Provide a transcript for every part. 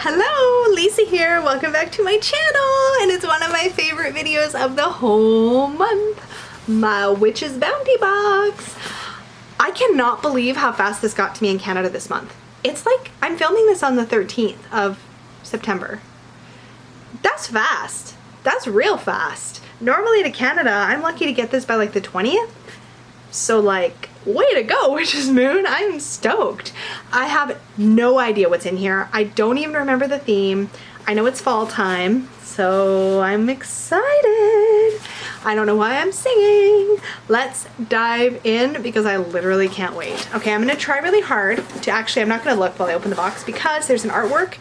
Hello, Lisa here. Welcome back to my channel, and it's one of my favorite videos of the whole month, my Witch's Bounty box. I cannot believe how fast this got to me in Canada this month. It's like I'm filming this on the 13th of September. That's fast. That's real fast. Normally to Canada, I'm lucky to get this by like the 20th. So like, way to go, Witch's Moon. I'm stoked. I have no idea what's in here. I don't even remember the theme. I know it's fall time, so I'm excited. I don't know why I'm singing. Let's dive in because I literally can't wait. Okay, I'm gonna try really hard to actually, I'm not gonna look while I open the box because there's an artwork,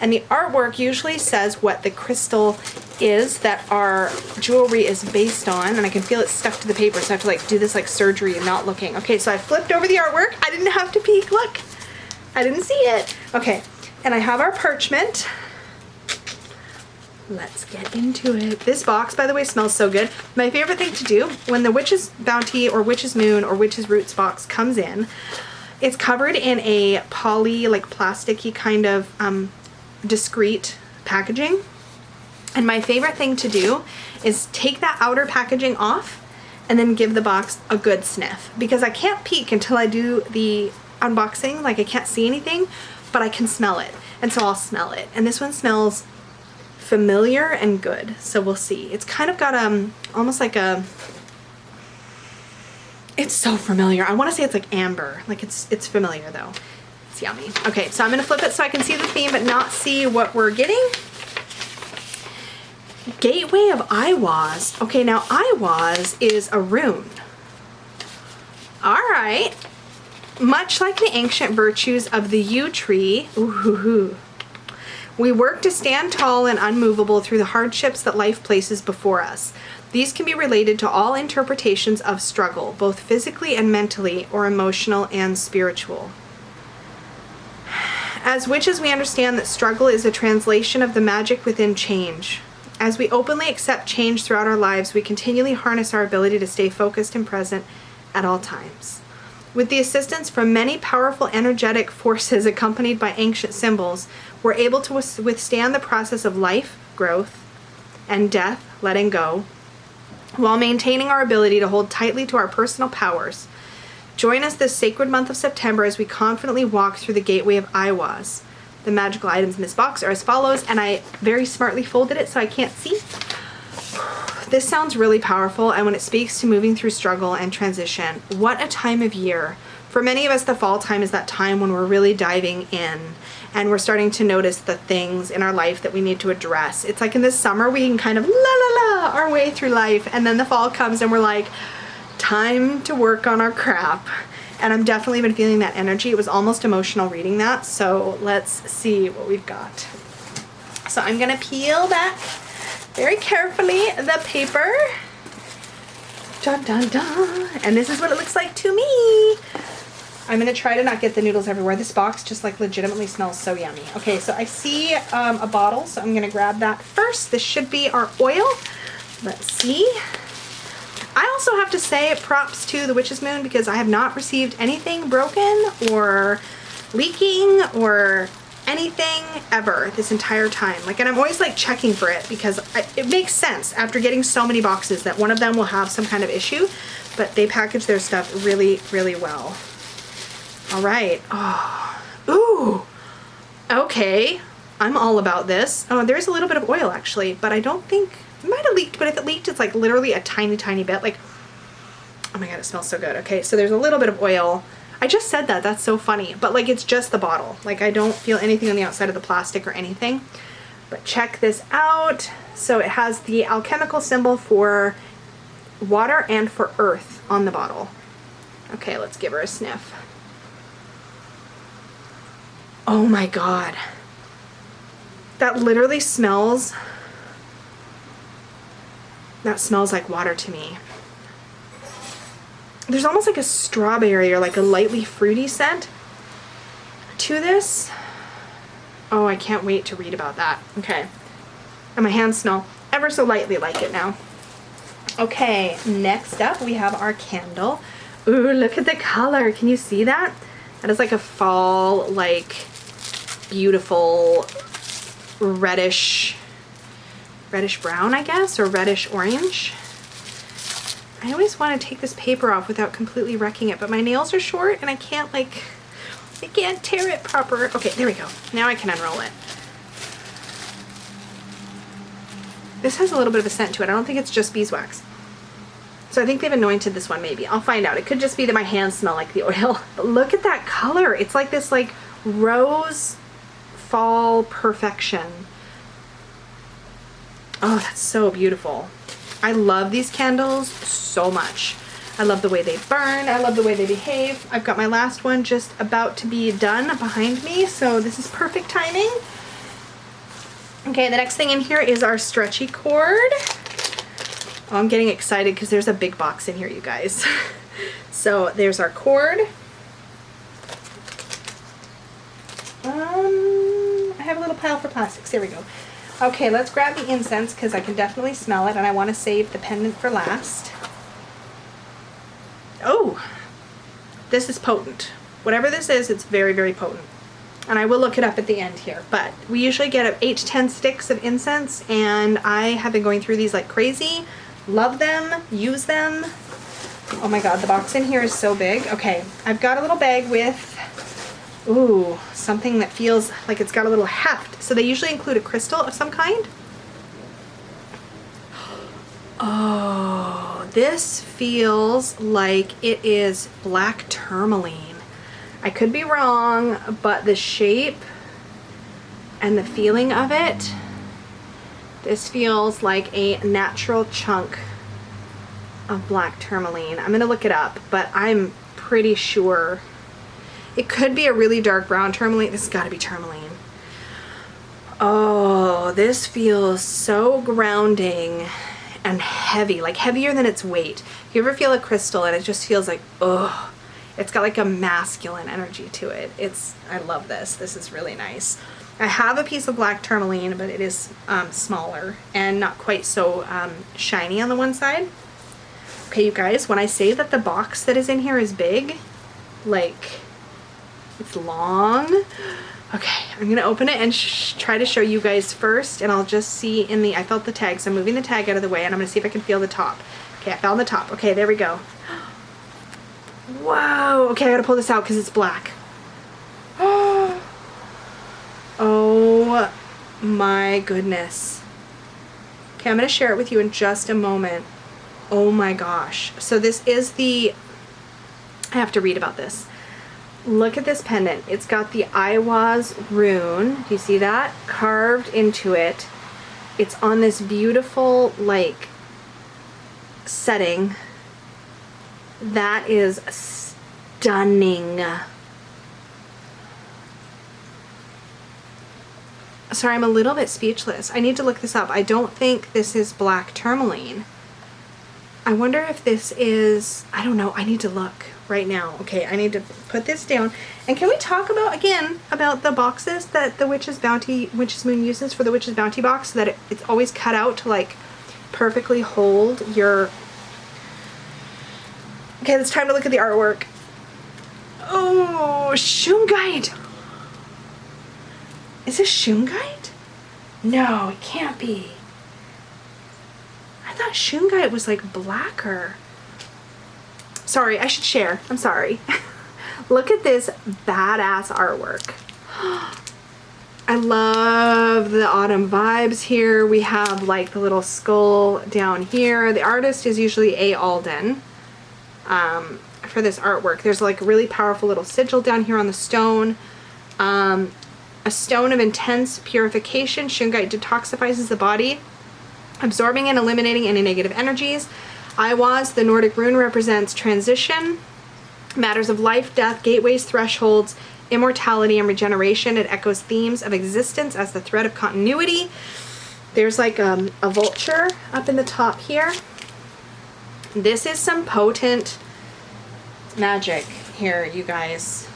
and the artwork usually says what the crystal is that our jewelry is based on, and I can feel it stuck to the paper, so I have to like do this like surgery and not looking. Okay, so I flipped over the artwork. I didn't have to peek, look. I didn't see it. Okay, and I have our parchment. Let's get into it. This box, by the way, smells so good. My favorite thing to do when the Witch's Bounty or Witch's Moon or Witch's Roots box comes in, it's covered in a poly, like plasticky kind of discreet packaging. And my favorite thing to do is take that outer packaging off and then give the box a good sniff, because I can't peek until I do the unboxing. Like I can't see anything, but I can smell it. And so I'll smell it. And this one smells familiar and good. So we'll see. It's kind of got almost like a, it's so familiar. I want to say it's like amber. Like it's familiar though. It's yummy. Okay, so I'm gonna flip it so I can see the theme but not see what we're getting. Gateway of Eihwaz. Okay, now Eihwaz is a rune. Alright. Much like the ancient virtues of the yew tree, ooh, we work to stand tall and unmovable through the hardships that life places before us. These can be related to all interpretations of struggle, both physically and mentally, or emotional and spiritual. As witches, we understand that struggle is a translation of the magic within change. As we openly accept change throughout our lives, we continually harness our ability to stay focused and present at all times. With the assistance from many powerful energetic forces accompanied by ancient symbols, we're able to withstand the process of life, growth, and death, letting go, while maintaining our ability to hold tightly to our personal powers. Join us this sacred month of September as we confidently walk through the gateway of Eihwaz. The magical items in this box are as follows, and I very smartly folded it so I can't see. This sounds really powerful, and when it speaks to moving through struggle and transition, what a time of year. For many of us, the fall time is that time when we're really diving in and we're starting to notice the things in our life that we need to address. It's like in the summer, we can kind of la la la our way through life, and then the fall comes and we're like, time to work on our crap. And I've definitely been feeling that energy. It was almost emotional reading that. So let's see what we've got. So I'm gonna peel back very carefully the paper. Dun dun dun. And this is what it looks like to me. I'm gonna try to not get the noodles everywhere. This box just like legitimately smells so yummy. Okay, so I see a bottle, so I'm gonna grab that first. This should be our oil. Let's see. I also have to say props to the Witch's Moon because I have not received anything broken or leaking or anything ever this entire time. Like, and I'm always like checking for it because it makes sense after getting so many boxes that one of them will have some kind of issue, but they package their stuff really, really well. All right. Oh, ooh. Okay. I'm all about this. Oh, there's a little bit of oil actually, but I don't think, it might have leaked, but if it leaked, it's like literally a tiny, tiny bit. Like, oh my God, it smells so good. Okay, so there's a little bit of oil. I just said that, that's so funny. But like, it's just the bottle. Like, I don't feel anything on the outside of the plastic or anything. But check this out. So it has the alchemical symbol for water and for earth on the bottle. Okay, let's give her a sniff. Oh my God. That literally smells, that smells like water to me. There's almost like a strawberry or like a lightly fruity scent to this. Oh, I can't wait to read about that. Okay. And my hands smell ever so lightly like it now. Okay, next up we have our candle. Ooh, look at the color. Can you see that? That is like a fall, like beautiful reddish brown, I guess, or reddish orange. I always want to take this paper off without completely wrecking it, but my nails are short and I can't tear it proper. Okay, there we go. Now I can unroll it. This has a little bit of a scent to it. I don't think it's just beeswax. So I think they've anointed this one maybe. I'll find out. It could just be that my hands smell like the oil. But look at that color. It's like this like rose fall perfection. Oh, that's so beautiful. I love these candles so much. I love the way they burn. I love the way they behave. I've got my last one just about to be done behind me, so this is perfect timing. Okay, the next thing in here is our stretchy cord. Oh, I'm getting excited because there's a big box in here, you guys. So there's our cord. I have a little pile for plastics. There we go. Okay, let's grab the incense because I can definitely smell it and I want to save the pendant for last. Oh, this is potent. Whatever this is, it's very, very potent. And I will look it up at the end here, but we usually get 8 to 10 sticks of incense and I have been going through these like crazy. Love them, use them. Oh my God, the box in here is so big. Okay, I've got a little bag with, ooh, something that feels like it's got a little heft. So they usually include a crystal of some kind. Oh, this feels like it is black tourmaline. I could be wrong, but the shape and the feeling of it, this feels like a natural chunk of black tourmaline. I'm gonna look it up, but I'm pretty sure it could be a really dark brown tourmaline. This has got to be tourmaline. Oh, this feels so grounding and heavy, like heavier than its weight. You ever feel a crystal and it just feels like, oh, it's got like a masculine energy to it. I love this. This is really nice. I have a piece of black tourmaline, but it is smaller and not quite so shiny on the one side. Okay, you guys, when I say that the box that is in here is big, like it's long. Okay, I'm gonna open it and try to show you guys first, and I'll just see I felt the tag, so I'm moving the tag out of the way and I'm gonna see if I can feel the top. Okay, I found the top. Okay, there we go. Whoa, okay, I gotta pull this out because it's black. Oh my goodness. Okay, I'm gonna share it with you in just a moment. Oh my gosh. So this is I have to read about this. Look at this pendant. It's got the Eihwaz rune. Do you see that? Carved into it. It's on this beautiful, like, setting. That is stunning. Sorry, I'm a little bit speechless. I need to look this up. I don't think this is black tourmaline. I wonder if this is, I don't know. I need to look right now. Okay, I need to put this down. And can we talk about the boxes that the Witch's Moon uses for the Witch's Bounty box, so that it's always cut out to like perfectly hold your... Okay, it's time to look at the artwork. Oh, shungite. Is this shungite? No, it can't be. I thought shungite was like blacker. Sorry, I should share. I'm sorry. Look at this badass artwork. I love the autumn vibes here. We have like the little skull down here. The artist is usually A. Alden for this artwork. There's like a really powerful little sigil down here on the stone. A stone of intense purification. Shungite detoxifies the body, absorbing and eliminating any negative energies. Eihwaz, the Nordic rune, represents transition, matters of life, death, gateways, thresholds, immortality, and regeneration. It echoes themes of existence as the thread of continuity. There's like a vulture up in the top here. This is some potent magic here, you guys.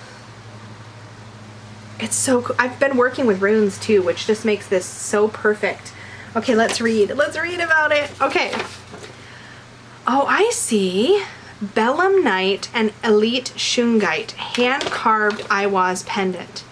It's so cool. I've been working with runes too, which just makes this so perfect. Okay, let's read. Let's read about it. Okay. Oh, I see. Belemnite and Elite Shungite, hand-carved Eihwaz pendant.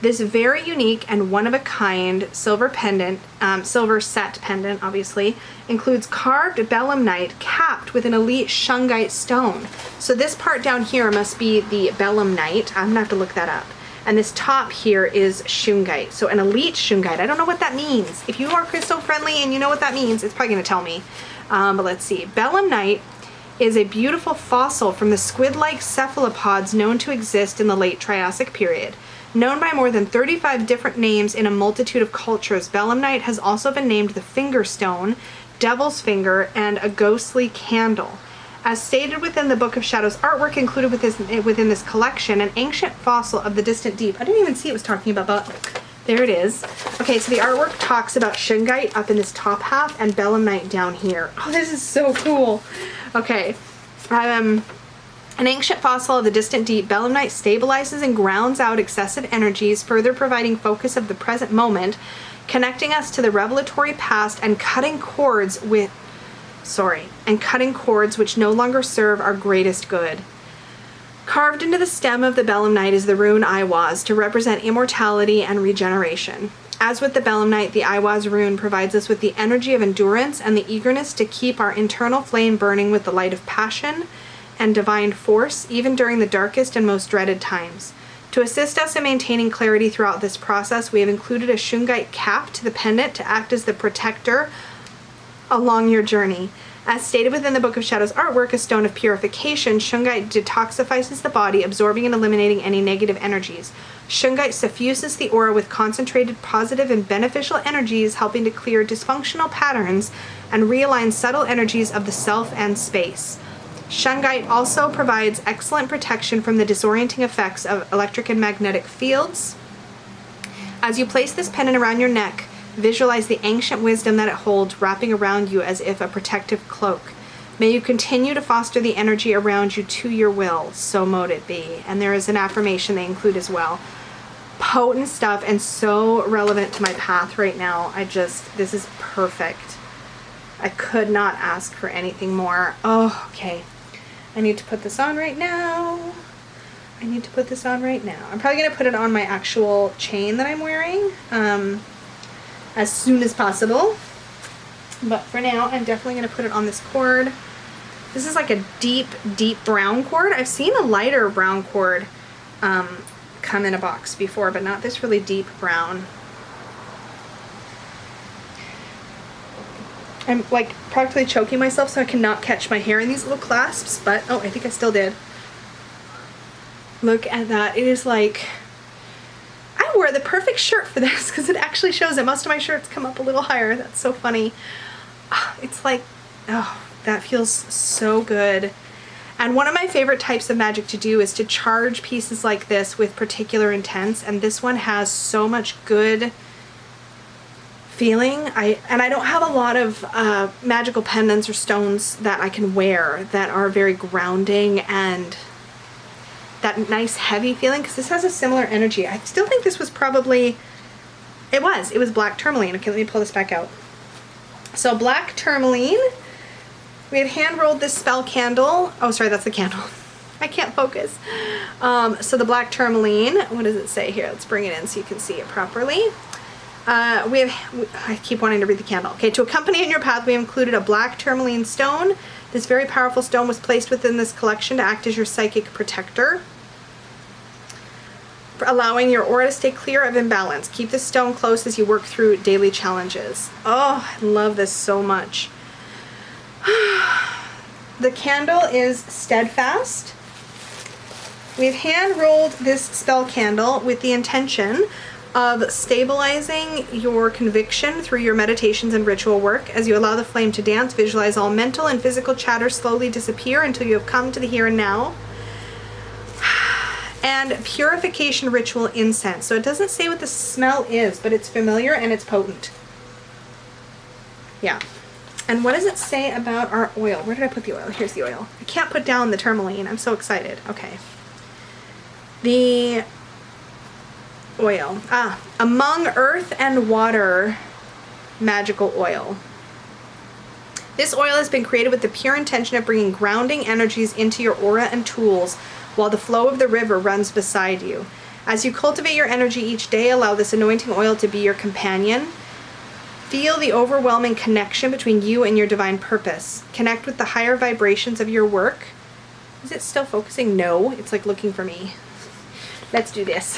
This very unique and one-of-a-kind silver pendant, silver set pendant, obviously, includes carved belemnite capped with an elite shungite stone. So this part down here must be the belemnite. I'm gonna have to look that up. And this top here is shungite. So an elite shungite. I don't know what that means. If you are crystal friendly and you know what that means, it's probably gonna tell me. But let's see. Belemnite is a beautiful fossil from the squid-like cephalopods known to exist in the late Triassic period. Known by more than 35 different names in a multitude of cultures, belemnite has also been named the finger stone, devil's finger, and a ghostly candle. As stated within the Book of Shadows artwork included within this collection, an ancient fossil of the distant deep. I didn't even see it was talking about that. There it is. Okay, so the artwork talks about shungite up in this top half and belemnite down here. Oh, this is so cool. Okay. An ancient fossil of the distant deep, belemnite stabilizes and grounds out excessive energies, further providing focus of the present moment, connecting us to the revelatory past and cutting cords which no longer serve our greatest good. Carved into the stem of the belemnite is the rune Eihwaz to represent immortality and regeneration. As with the belemnite, the Eihwaz rune provides us with the energy of endurance and the eagerness to keep our internal flame burning with the light of passion and divine force, even during the darkest and most dreaded times. To assist us in maintaining clarity throughout this process, we have included a shungite cap to the pendant to act as the protector along your journey. As stated within the Book of Shadows artwork, a stone of purification, shungite detoxifies the body, absorbing and eliminating any negative energies. Shungite suffuses the aura with concentrated positive and beneficial energies, helping to clear dysfunctional patterns and realign subtle energies of the self and space. Shungite also provides excellent protection from the disorienting effects of electric and magnetic fields. As you place this pendant around your neck, visualize the ancient wisdom that it holds wrapping around you as if a protective cloak. May you continue to foster the energy around you to your will, so mote it be. And there is an affirmation they include as well. Potent stuff and so relevant to my path right now. This is perfect. I could not ask for anything more. Oh, okay. I need to put this on right now. I'm probably going to put it on my actual chain that I'm wearing as soon as possible. But for now, I'm definitely going to put it on this cord. This is like a deep, deep brown cord. I've seen a lighter brown cord come in a box before, but not this really deep brown. I'm like practically choking myself so I cannot catch my hair in these little clasps, but oh, I think I still did. Look at that. It is like, I wore the perfect shirt for this because it actually shows that most of my shirts come up a little higher. That's so funny. It's like, oh, that feels so good. And one of my favorite types of magic to do is to charge pieces like this with particular intents, and this one has so much good feeling. I don't have a lot of magical pendants or stones that I can wear that are very grounding and that nice heavy feeling, because this has a similar energy. I still think this was probably, it was black tourmaline. Okay, let me pull this back out. So black tourmaline, we have hand rolled this spell candle. Oh, sorry, that's the candle. I can't focus. So the black tourmaline, what does it say here? Let's bring it in so you can see it properly. I keep wanting to read the candle. Okay, to accompany in your path, we have included a black tourmaline stone. This very powerful stone was placed within this collection to act as your psychic protector, allowing your aura to stay clear of imbalance. Keep this stone close as you work through daily challenges. Oh, I love this so much. The candle is steadfast. We've hand rolled this spell candle with the intention of stabilizing your conviction through your meditations and ritual work. As you allow the flame to dance, visualize all mental and physical chatter slowly disappear until you have come to the here and now. And purification ritual incense. So it doesn't say what the smell is, but it's familiar and it's potent. Yeah. And what does it say about our oil? Where did I put the oil? Here's the oil. I can't put down the tourmaline. I'm so excited. Okay. The oil. Among earth and water magical oil. This oil has been created with the pure intention of bringing grounding energies into your aura and tools while the flow of the river runs beside you. As you cultivate your energy each day, allow this anointing oil to be your companion. Feel the overwhelming connection between you and your divine purpose. Connect with the higher vibrations of your work. Is it still focusing? No, it's like looking for me. Let's do this.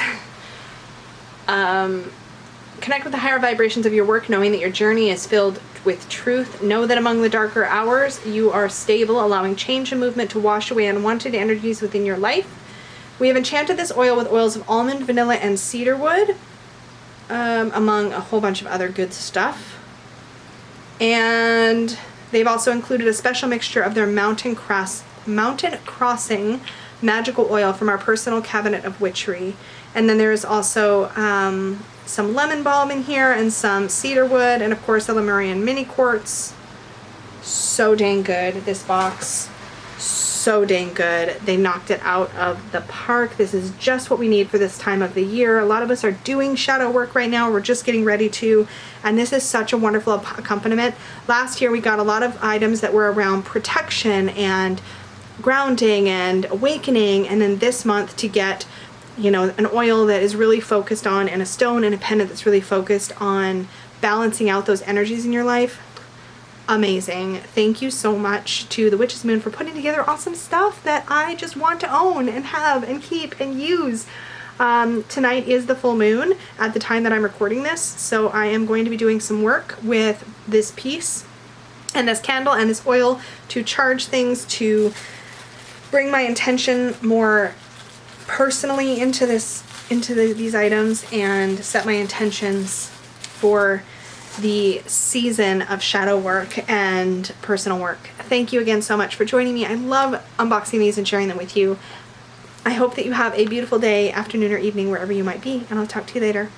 Connect with the higher vibrations of your work, knowing that your journey is filled with truth. Know that among the darker hours, you are stable, allowing change and movement to wash away unwanted energies within your life. We have enchanted this oil with oils of almond, vanilla, and cedarwood, among a whole bunch of other good stuff. And they've also included a special mixture of their mountain crossing magical oil from our personal cabinet of witchery. And then there's also some lemon balm in here and some cedarwood, and of course the Lemurian mini quartz. So dang good, this box. So dang good. They knocked it out of the park. This is just what we need for this time of the year. A lot of us are doing shadow work right now. We're just getting ready to, and this is such a wonderful accompaniment. Last year we got a lot of items that were around protection and grounding and awakening, and then this month to get, you know, an oil that is really focused on, and a stone and a pendant that's really focused on balancing out those energies in your life. Amazing. Thank you so much to the Witch's Moon for putting together awesome stuff that I just want to own and have and keep and use. Tonight is the full moon at the time that I'm recording this, so I am going to be doing some work with this piece and this candle and this oil to charge things, to bring my intention more personally into these items, and set my intentions for the season of shadow work and personal work. Thank you again so much for joining me. I love unboxing these and sharing them with you. I hope that you have a beautiful day, afternoon, or evening, wherever you might be, and I'll talk to you later.